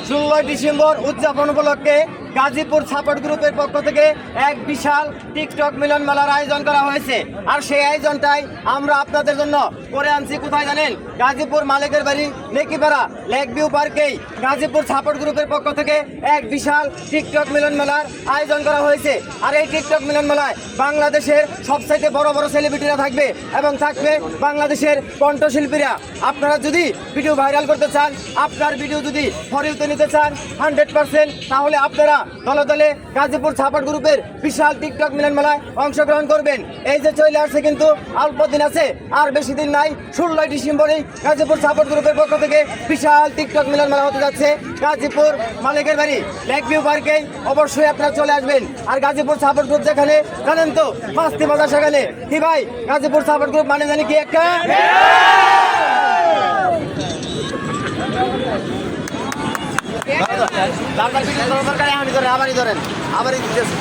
ষোলোই ডিসেম্বর উদযাপন উপলক্ষে গাজীপুর সাপোর্ট গ্রুপের পক্ষ থেকে এক বিশাল টিকটক মিলন মেলার আয়োজন করা হয়েছে। আর সেই আয়োজনটাই আমরা আপনাদের জন্য করে আনছি। কোথায় জানেন? গাজীপুর মালিকের বাড়ি নেকিপাড়া লেক ভিউ পার্কেই গাজীপুর সাপোর্ট গ্রুপের পক্ষ থেকে এক বিশাল টিকটক মিলন মেলার আয়োজন করা হয়েছে। আর এই টিকটক মিলন মেলায় বাংলাদেশের সবচাইতে বড় বড় সেলিব্রিটিরা থাকবে এবং থাকবে বাংলাদেশের কণ্ঠশিল্পীরা। আপনারা যদি ভিডিও ভাইরাল করতে চান, আপনার ভিডিও যদি ফরিউতে নিতে চান 100%, তাহলে আপনারা দলে দলে গাজীপুর সাপোর্ট গ্রুপের বিশাল টিকটক মিলন মেলায় অংশগ্রহণ করবেন। এই যে চলে আসছে, কিন্তু অল্প দিন আছে, আর বেশি দিন নাই। 16ই ডিসেম্বরেই গাজীপুর সাপোর্ট গ্রুপের পক্ষ থেকে বিশাল টিকটক মিলন মেলা হতে যাচ্ছে গাজীপুর মালিকের বাড়ি লেক ভিউ পার্কে। অবশ্যই আপনারা চলে আসবেন। আর গাজীপুর সাপোর্ট গ্রুপ যেখানে, জানেন তো, মাস্তি মজা সেখানে। কি ভাই, গাজীপুর সাপোর্ট গ্রুপ মানে জানি কি একটা আবারই ধরেন, আবারই দিতেছে।